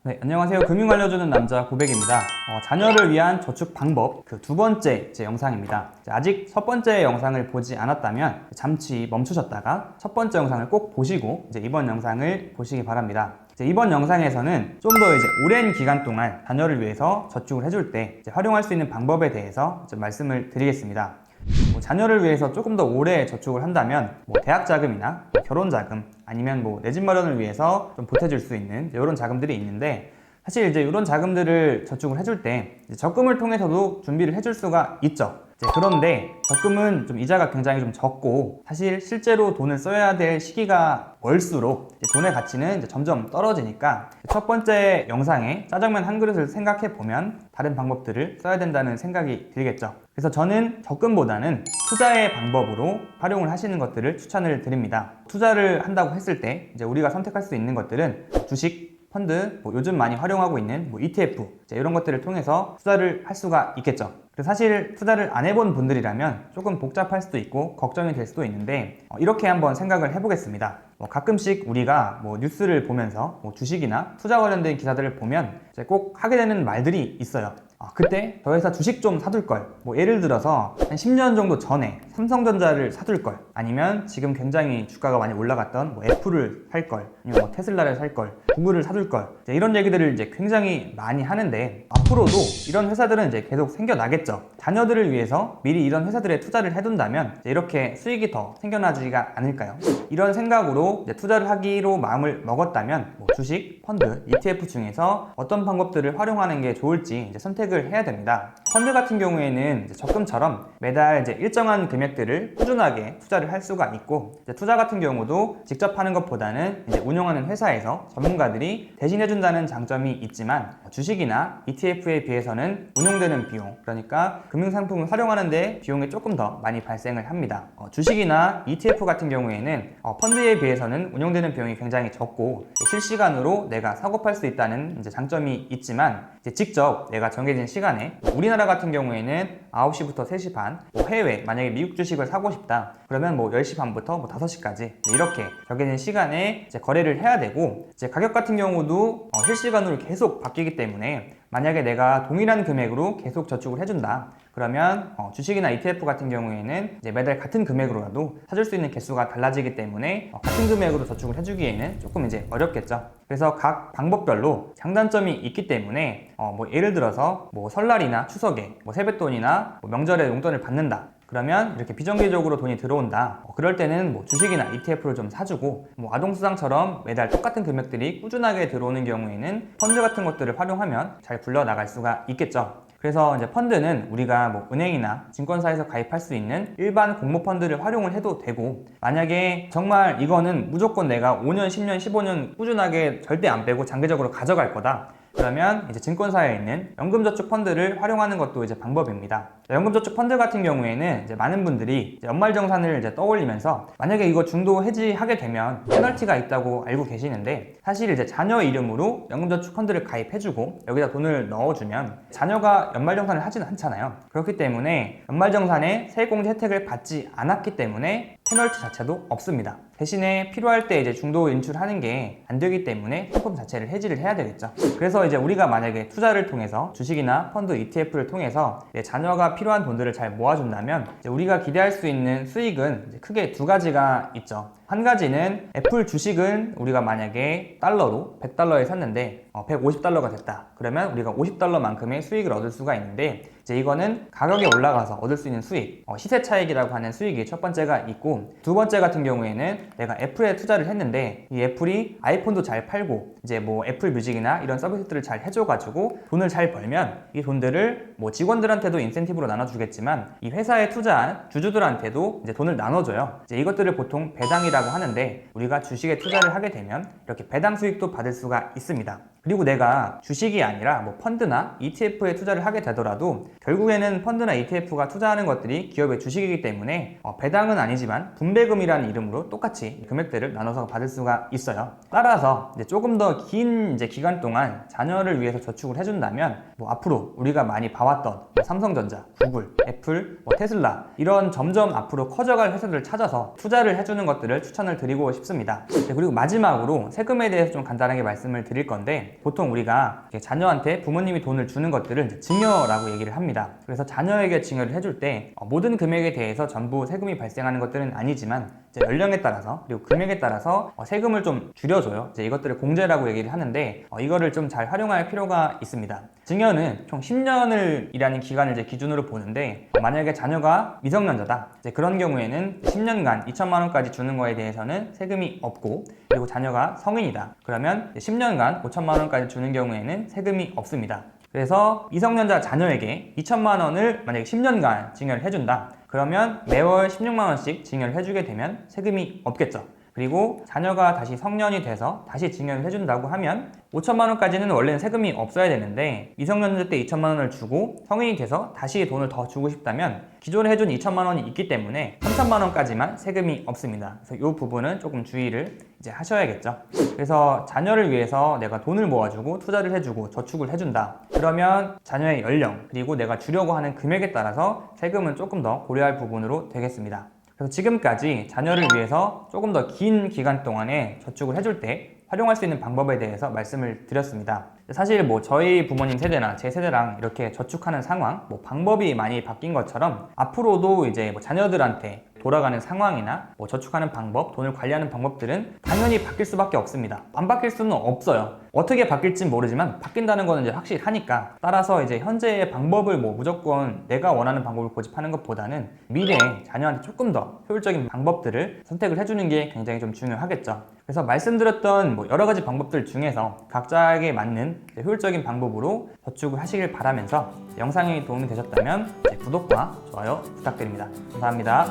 네, 안녕하세요. 금융 알려주는 남자 고백입니다. 자녀를 위한 저축 방법 그 두 번째 제 영상입니다. 아직 첫 번째 영상을 보지 않았다면 잠시 멈추셨다가 첫 번째 영상을 꼭 보시고 이제 이번 영상을 보시기 바랍니다. 이번 영상에서는 좀 더 오랜 기간 동안 자녀를 위해서 저축을 해줄 때 활용할 수 있는 방법에 대해서 좀 말씀을 드리겠습니다. 자녀를 위해서 조금 더 오래 저축을 한다면 대학 자금이나 결혼 자금 아니면 내 집 마련을 위해서 좀 보태줄 수 있는 이런 자금들이 있는데, 사실 이런 자금들을 저축을 해줄 때 적금을 통해서도 준비를 해줄 수가 있죠. 그런데 적금은 좀 이자가 굉장히 좀 적고, 사실 실제로 돈을 써야 될 시기가 멀수록 돈의 가치는 점점 떨어지니까 첫 번째 영상에 짜장면 한 그릇을 생각해 보면 다른 방법들을 써야 된다는 생각이 들겠죠. 그래서 저는 적금보다는 투자의 방법으로 활용을 하시는 것들을 추천을 드립니다. 투자를 한다고 했을 때 우리가 선택할 수 있는 것들은 주식, 펀드, 요즘 많이 활용하고 있는 ETF 이런 것들을 통해서 투자를 할 수가 있겠죠. 그래서 사실 투자를 안 해본 분들이라면 조금 복잡할 수도 있고 걱정이 될 수도 있는데, 이렇게 한번 생각을 해보겠습니다. 가끔씩 우리가 뉴스를 보면서 주식이나 투자 관련된 기사들을 보면 꼭 하게 되는 말들이 있어요. 그때 저 회사 주식 좀 사둘 걸. 예를 들어서 한 10년 정도 전에 삼성전자를 사둘 걸, 아니면 지금 굉장히 주가가 많이 올라갔던 애플을 살 걸, 아니면 테슬라를 살 걸, 구글을 사둘 걸, 이런 얘기들을 굉장히 많이 하는데, 앞으로도 이런 회사들은 계속 생겨나겠죠. 자녀들을 위해서 미리 이런 회사들에 투자를 해둔다면 이렇게 수익이 더 생겨나지가 않을까요? 이런 생각으로 투자를 하기로 마음을 먹었다면 주식, 펀드, ETF 중에서 어떤 방법들을 활용하는 게 좋을지 선택을 해야 됩니다. 펀드 같은 경우에는 적금처럼 매달 일정한 금액들을 꾸준하게 투자를 할 수가 있고, 투자 같은 경우도 직접 하는 것보다는 운영하는 회사에서 전문가들이 대신해준다는 장점이 있지만, 주식이나 ETF에 비해서는 운용되는 비용, 그러니까 금융상품을 활용하는 데 비용이 조금 더 많이 발생을 합니다. 주식이나 ETF 같은 경우에는 펀드에 비해서는 운용되는 비용이 굉장히 적고 실시간으로 내가 사고 팔 수 있다는 장점이 있지만, 직접 내가 정해진 시간에, 우리나라 같은 경우에는 9시부터 3시 반, 해외 만약에 미국 주식을 사고 싶다 그러면 10시 반부터 5시까지 이렇게 정해진 시간에 거래를 해야 되고, 가격 같은 경우도 실시간으로 계속 바뀌기 때문에 만약에 내가 동일한 금액으로 계속 저축을 해준다 그러면 주식이나 ETF 같은 경우에는 매달 같은 금액으로라도 사줄 수 있는 개수가 달라지기 때문에 같은 금액으로 저축을 해주기에는 조금 어렵겠죠. 그래서 각 방법별로 장단점이 있기 때문에 예를 들어서 설날이나 추석에 세뱃돈이나 명절에 용돈을 받는다 그러면 이렇게 비정기적으로 돈이 들어온다, 그럴 때는 주식이나 ETF를 좀 사주고, 아동수당처럼 매달 똑같은 금액들이 꾸준하게 들어오는 경우에는 펀드 같은 것들을 활용하면 잘 굴러나갈 수가 있겠죠. 그래서 펀드는 우리가 은행이나 증권사에서 가입할 수 있는 일반 공모펀드를 활용을 해도 되고, 만약에 정말 이거는 무조건 내가 5년, 10년, 15년 꾸준하게 절대 안 빼고 장기적으로 가져갈 거다 그러면 증권사에 있는 연금저축 펀드를 활용하는 것도 방법입니다. 연금저축 펀드 같은 경우에는 많은 분들이 연말정산을 떠올리면서 만약에 이거 중도 해지하게 되면 페널티가 있다고 알고 계시는데, 사실 자녀 이름으로 연금저축 펀드를 가입해주고 여기다 돈을 넣어주면 자녀가 연말정산을 하지는 않잖아요. 그렇기 때문에 연말정산에 세액공제 혜택을 받지 않았기 때문에 페널티 자체도 없습니다. 대신에 필요할 때 중도 인출하는 게 안 되기 때문에 상품 자체를 해지를 해야 되겠죠. 그래서 우리가 만약에 투자를 통해서 주식이나 펀드, ETF를 통해서 자녀가 필요한 돈들을 잘 모아준다면 우리가 기대할 수 있는 수익은 크게 두 가지가 있죠. 한 가지는 애플 주식은 우리가 만약에 달러로 100달러에 샀는데 150달러가 됐다 그러면 우리가 50달러만큼의 수익을 얻을 수가 있는데, 이거는 가격이 올라가서 얻을 수 있는 수익, 시세 차익이라고 하는 수익이 첫 번째가 있고, 두 번째 같은 경우에는 내가 애플에 투자를 했는데 이 애플이 아이폰도 잘 팔고 애플 뮤직이나 이런 서비스들을 잘 해줘가지고 돈을 잘 벌면 이 돈들을 직원들한테도 인센티브로 나눠주겠지만 이 회사에 투자한 주주들한테도 돈을 나눠줘요. 이것들을 보통 배당이라고 하는데, 우리가 주식에 투자를 하게 되면 이렇게 배당 수익도 받을 수가 있습니다. 그리고 내가 주식이 아니라 펀드나 ETF에 투자를 하게 되더라도 결국에는 펀드나 ETF가 투자하는 것들이 기업의 주식이기 때문에 배당은 아니지만 분배금이라는 이름으로 똑같이 금액들을 나눠서 받을 수가 있어요. 따라서 조금 더 긴 기간 동안 자녀를 위해서 저축을 해준다면 앞으로 우리가 많이 봐왔던 삼성전자, 구글, 애플, 테슬라 이런 점점 앞으로 커져갈 회사들을 찾아서 투자를 해주는 것들을 추천을 드리고 싶습니다. 그리고 마지막으로 세금에 대해서 좀 간단하게 말씀을 드릴 건데, 있는데 보통 우리가 자녀한테 부모님이 돈을 주는 것들을 이제 증여라고 얘기를 합니다. 그래서 자녀에게 증여를 해줄 때 모든 금액에 대해서 전부 세금이 발생하는 것들은 아니지만 이제 연령에 따라서 그리고 금액에 따라서 세금을 좀 줄여줘요. 이제 이것들을 공제라고 얘기를 하는데 이거를 좀 잘 활용할 필요가 있습니다. 증여는 총 10년을 이라는 기간을 이제 기준으로 보는데 만약에 자녀가 미성년자다 이제 그런 경우에는 10년간 2천만 원까지 주는 거에 대해서는 세금이 없고, 그리고 자녀가 성인이다 그러면 10년간 5천만 원까지 주는 경우에는 세금이 없습니다. 그래서 미성년자 자녀에게 2천만 원을 만약에 10년간 증여를 해준다 그러면 매월 16만 원씩 증여를 해주게 되면 세금이 없겠죠. 그리고 자녀가 다시 성년이 돼서 다시 증여를 해준다고 하면 5천만 원까지는 원래는 세금이 없어야 되는데 미성년자 때 2천만 원을 주고 성인이 돼서 다시 돈을 더 주고 싶다면 기존에 해준 2천만 원이 있기 때문에 3천만 원까지만 세금이 없습니다. 그래서 이 부분은 조금 주의를 이제 하셔야겠죠. 그래서 자녀를 위해서 내가 돈을 모아주고 투자를 해주고 저축을 해준다 그러면 자녀의 연령 그리고 내가 주려고 하는 금액에 따라서 세금은 조금 더 고려할 부분으로 되겠습니다. 그래서 지금까지 자녀를 위해서 조금 더 긴 기간 동안에 저축을 해줄 때 활용할 수 있는 방법에 대해서 말씀을 드렸습니다. 사실 뭐 저희 부모님 세대나 제 세대랑 이렇게 저축하는 상황, 뭐 방법이 많이 바뀐 것처럼 앞으로도 이제 뭐 자녀들한테 돌아가는 상황이나 뭐 저축하는 방법, 돈을 관리하는 방법들은 당연히 바뀔 수밖에 없습니다. 안 바뀔 수는 없어요. 어떻게 바뀔진 모르지만 바뀐다는 거는 이제 확실하니까, 따라서 이제 현재의 방법을 뭐 무조건 내가 원하는 방법을 고집하는 것보다는 미래에 자녀한테 조금 더 효율적인 방법들을 선택을 해주는 게 굉장히 좀 중요하겠죠. 그래서 말씀드렸던 뭐 여러 가지 방법들 중에서 각자에게 맞는 효율적인 방법으로 저축을 하시길 바라면서 영상이 도움이 되셨다면 구독과 좋아요 부탁드립니다. 감사합니다.